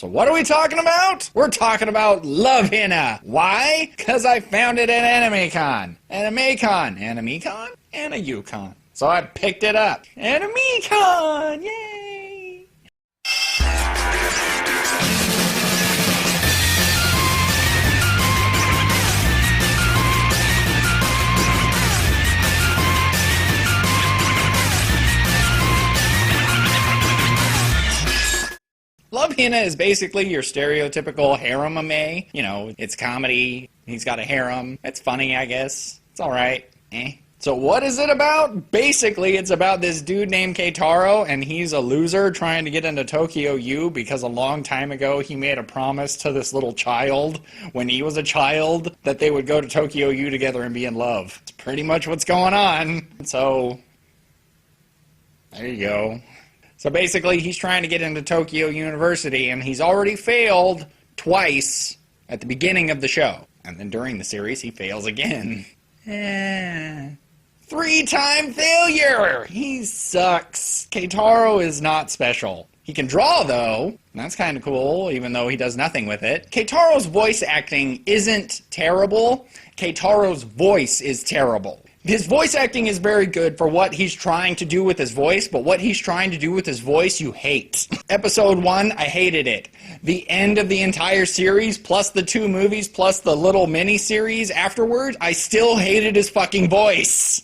So what are we talking about? We're talking about Love Hina. Why? Because I found it at AnimeCon. AnimeCon. AnimeCon? AniView. So I picked it up. AnimeCon! Yay! Love Hina is basically your stereotypical harem anime. You know, it's comedy, he's got a harem, it's funny, I guess. It's alright. So what is it about? Basically, it's about this dude named Keitaro, and he's a loser trying to get into Tokyo U because a long time ago he made a promise to this little child when he was a child that they would go to Tokyo U together and be in love. It's pretty much what's going on. So, there you go. So basically, he's trying to get into Tokyo University, and he's already failed twice at the beginning of the show. And then during the series, he fails again. 3-time failure! He sucks. Keitaro is not special. He can draw, though. That's kind of cool, even though he does nothing with it. Keitaro's voice acting isn't terrible. Keitaro's voice is terrible. His voice acting is very good for what he's trying to do with his voice, but what he's trying to do with his voice, you hate. Episode 1, I hated it. The end of the entire series, plus the 2 movies, plus the little mini-series afterwards, I still hated his fucking voice.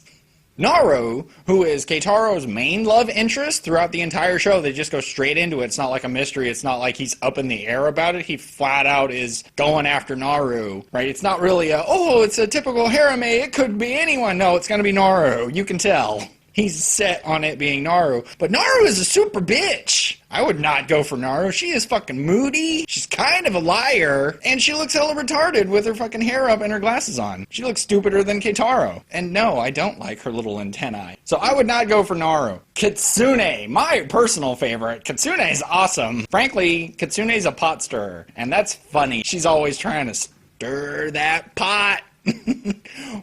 Naru, who is Keitaro's main love interest throughout the entire show, they just go straight into it. It's not like a mystery. It's not like he's up in the air about it. He flat out is going after Naru, right? It's not really it's a typical harem. It could be anyone. No, it's going to be Naru. You can tell. He's set on it being Naru. But Naru is a super bitch. I would not go for Naru. She is fucking moody. She's kind of a liar. And she looks hella retarded with her fucking hair up and her glasses on. She looks stupider than Keitaro. And no, I don't like her little antennae. So I would not go for Naru. Kitsune, my personal favorite. Kitsune is awesome. Frankly, Kitsune is a pot stirrer. And that's funny. She's always trying to stir that pot.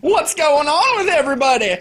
What's going on with everybody?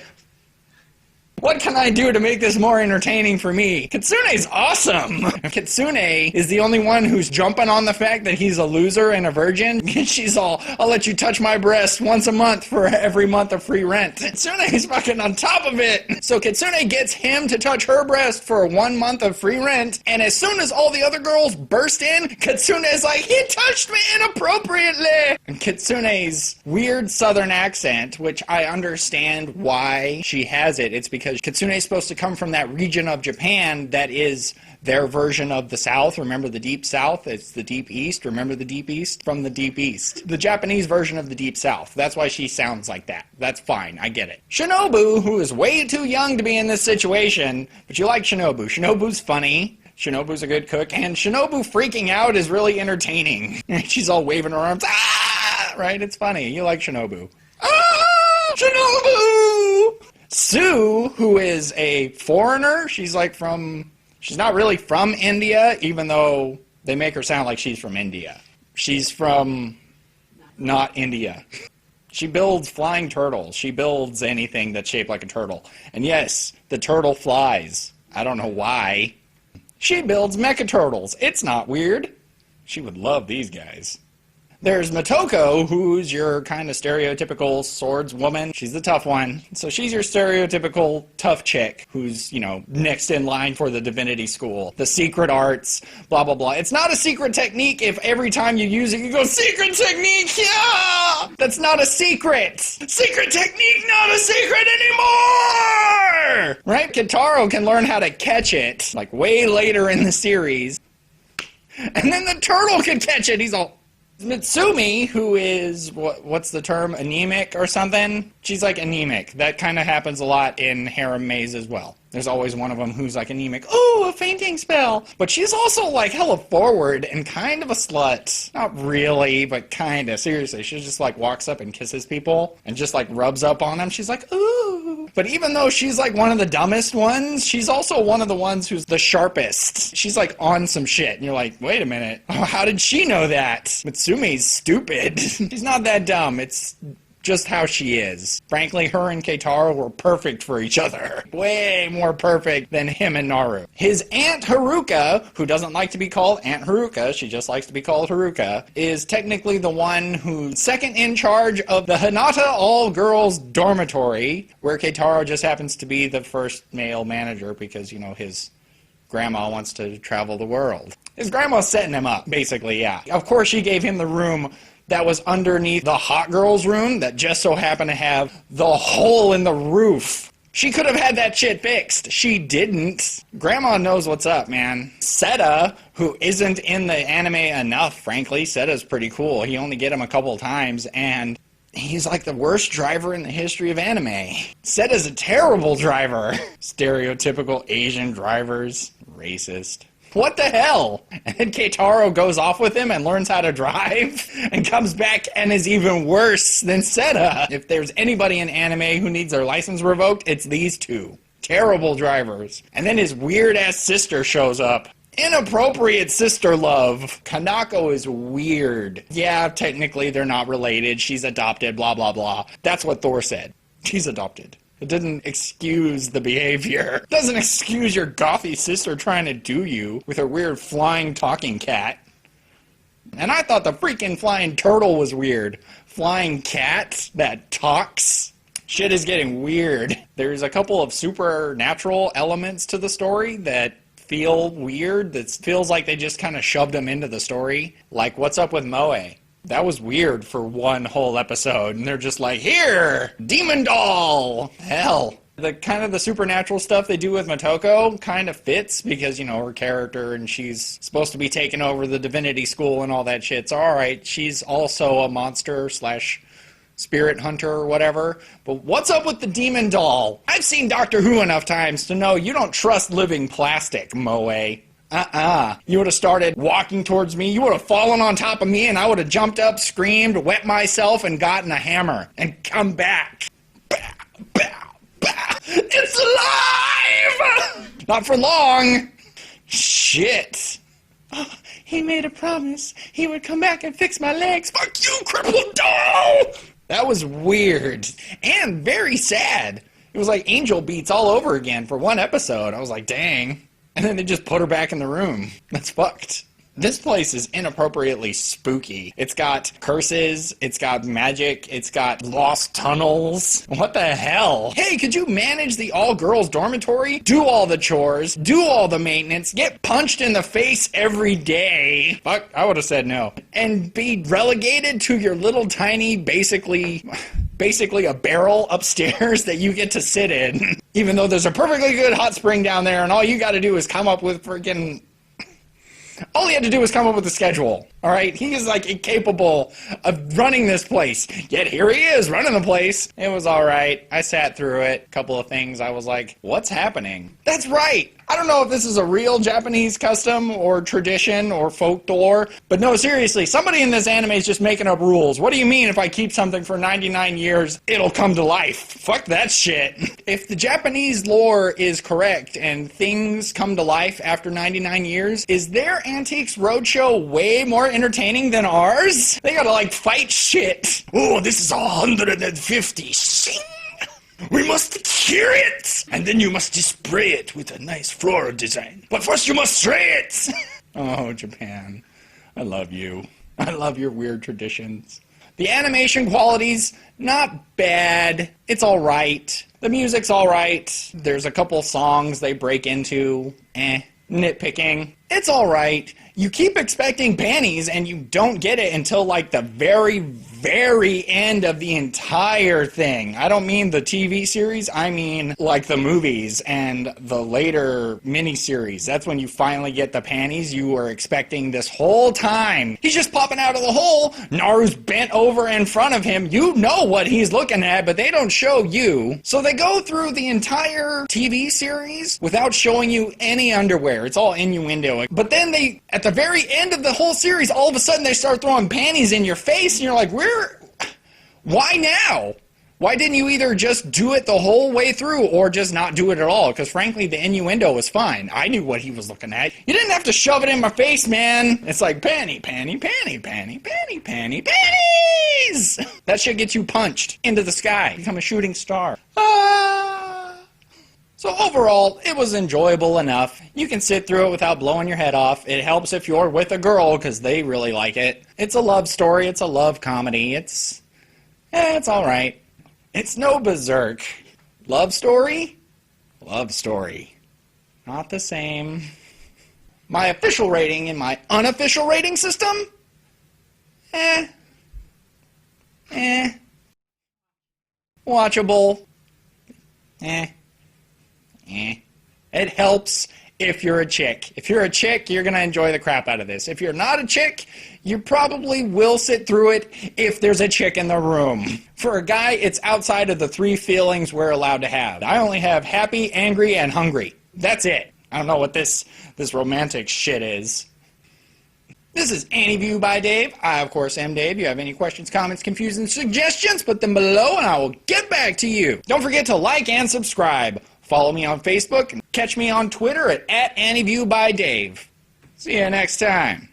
What can I do to make this more entertaining for me? Kitsune's awesome! Kitsune is the only one who's jumping on the fact that he's a loser and a virgin. She's all, I'll let you touch my breast once a month for every month of free rent. Kitsune's fucking on top of it! So Kitsune gets him to touch her breast for 1 month of free rent, and as soon as all the other girls burst in, Kitsune's like, he touched me inappropriately! And Kitsune's weird southern accent, which I understand why she has it, it's because Kitsune is supposed to come from that region of Japan that is their version of the South. Remember the Deep South? It's the Deep East. Remember the Deep East? From the Deep East. The Japanese version of the Deep South. That's why she sounds like that. That's fine. I get it. Shinobu, who is way too young to be in this situation, but you like Shinobu. Shinobu's funny. Shinobu's a good cook. And Shinobu freaking out is really entertaining. She's all waving her arms. Ah! Right? It's funny. You like Shinobu. Ah! Shinobu! Sue, who is a foreigner, she's not really from India, even though they make her sound like she's from India. She's from not India. She builds flying turtles. She builds anything that's shaped like a turtle. And yes, the turtle flies. I don't know why. She builds mecha turtles. It's not weird. She would love these guys. There's Motoko, who's your kind of stereotypical swordswoman. She's the tough one. So she's your stereotypical tough chick who's, next in line for the divinity school. The secret arts, blah, blah, blah. It's not a secret technique if every time you use it, you go, secret technique, yeah! That's not a secret! Secret technique, not a secret anymore! Right? Keitaro can learn how to catch it, like way later in the series. And then the turtle can catch it. He's all... Mitsumi, who is, what's the term, anemic or something? She's like anemic. That kind of happens a lot in harem maze as well. There's always one of them who's like anemic. Oh, a fainting spell. But she's also like hella forward and kind of a slut. Not really, but kind of. Seriously, she just like walks up and kisses people and just like rubs up on them. She's like, ooh. But even though she's like one of the dumbest ones, she's also one of the ones who's the sharpest. She's like on some shit. And you're like, wait a minute. How did she know that? Mitsumi's stupid. She's not that dumb. It's just how she is. Frankly, her and Keitaro were perfect for each other. Way more perfect than him and Naru. His Aunt Haruka, who doesn't like to be called Aunt Haruka, she just likes to be called Haruka, is technically the one who's second in charge of the Hinata all-girls dormitory, where Keitaro just happens to be the first male manager because, you know, his grandma wants to travel the world. His grandma's setting him up, basically, yeah. Of course, she gave him the room that was underneath the hot girl's room that just so happened to have the hole in the roof. She could have had that shit fixed. She didn't. Grandma knows what's up, man. Seta, who isn't in the anime enough, frankly. Seta's pretty cool. You only get him a couple times, and he's like the worst driver in the history of anime. Seta's a terrible driver. Stereotypical Asian drivers. Racist. What the hell? And Keitaro goes off with him and learns how to drive and comes back and is even worse than Seta. If there's anybody in anime who needs their license revoked, it's these two. Terrible drivers. And then his weird-ass sister shows up. Inappropriate sister love. Kanako is weird. Yeah, technically they're not related. She's adopted, blah, blah, blah. That's what Thor said. She's adopted. It doesn't excuse the behavior. It doesn't excuse your gothy sister trying to do you with her weird flying talking cat. And I thought the freaking flying turtle was weird. Flying cat that talks. Shit is getting weird. There's a couple of supernatural elements to the story that feel weird. That feels like they just kind of shoved them into the story. Like, what's up with Moe? That was weird for one whole episode, and they're just like, here, demon doll! Hell. The supernatural stuff they do with Motoko kind of fits because, you know, her character and she's supposed to be taking over the divinity school and all that shit. So, alright, she's also a monster / spirit hunter or whatever. But what's up with the demon doll? I've seen Doctor Who enough times to know you don't trust living plastic, Moe. You would have started walking towards me, you would have fallen on top of me, and I would have jumped up, screamed, wet myself, and gotten a hammer. And come back. Bow, bow, bow. It's alive! Not for long. Shit. Oh, he made a promise he would come back and fix my legs. Fuck you, crippled doll! That was weird. And very sad. It was like angel beats all over again for one episode. I was like, dang. And then they just put her back in the room. That's fucked. This place is inappropriately spooky. It's got curses, it's got magic, it's got lost tunnels. What the hell? Hey, could you manage the all-girls dormitory? Do all the chores, do all the maintenance, get punched in the face every day. Fuck, I would have said no. And be relegated to your little tiny, basically a barrel upstairs that you get to sit in. Even though there's a perfectly good hot spring down there and all you gotta do is come up with freaking... All he had to do was come up with a schedule, all right? He is, like, incapable of running this place. Yet here he is, running the place. It was all right. I sat through it. A couple of things I was like, what's happening? That's right. I don't know if this is a real Japanese custom or tradition or folklore, but no, seriously, somebody in this anime is just making up rules. What do you mean if I keep something for 99 years, it'll come to life? Fuck that shit. If the Japanese lore is correct and things come to life after 99 years, is their Antiques Roadshow way more entertaining than ours? They gotta, like, fight shit. Oh, this is 150. Sing! We must cure it! And then you must spray it with a nice floral design. But first you must spray it! Oh, Japan. I love you. I love your weird traditions. The animation quality's not bad. It's alright. The music's alright. There's a couple songs they break into. Nitpicking. It's alright. You keep expecting panties and you don't get it until like the very, very end of the entire thing. I don't mean the TV series, I mean like the movies and the later miniseries. That's when you finally get the panties you were expecting this whole time. He's just popping out of the hole. Naru's bent over in front of him. You know what he's looking at, but they don't show you. So they go through the entire TV series without showing you any underwear. It's all innuendo. But then they, at the very end of the whole series, all of a sudden they start throwing panties in your face and you're like, why now? Why didn't you either just do it the whole way through or just not do it at all? Because frankly, the innuendo was fine. I knew what he was looking at. You didn't have to shove it in my face, man. It's like panty, panty, panty, panty, panty, panty, panties. That shit gets you punched into the sky. Become a shooting star. So overall, it was enjoyable enough. You can sit through it without blowing your head off. It helps if you're with a girl because they really like it. It's a love story. It's a love comedy. It's alright. It's no Berserk. Love story? Love story. Not the same. My official rating in my unofficial rating system? Watchable. It helps if you're a chick. If you're a chick, you're going to enjoy the crap out of this. If you're not a chick, you probably will sit through it if there's a chick in the room. For a guy, it's outside of the 3 feelings we're allowed to have. I only have happy, angry, and hungry. That's it. I don't know what this romantic shit is. This is AniView by Dave. I, of course, am Dave. If you have any questions, comments, confusions, suggestions, put them below and I will get back to you. Don't forget to like and subscribe. Follow me on Facebook and catch me on Twitter at AniView by Dave. See you next time.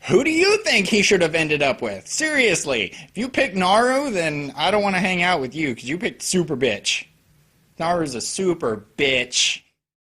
Who do you think he should have ended up with? Seriously, if you pick Naru, then I don't want to hang out with you because you picked Super Bitch. Naru's a super bitch.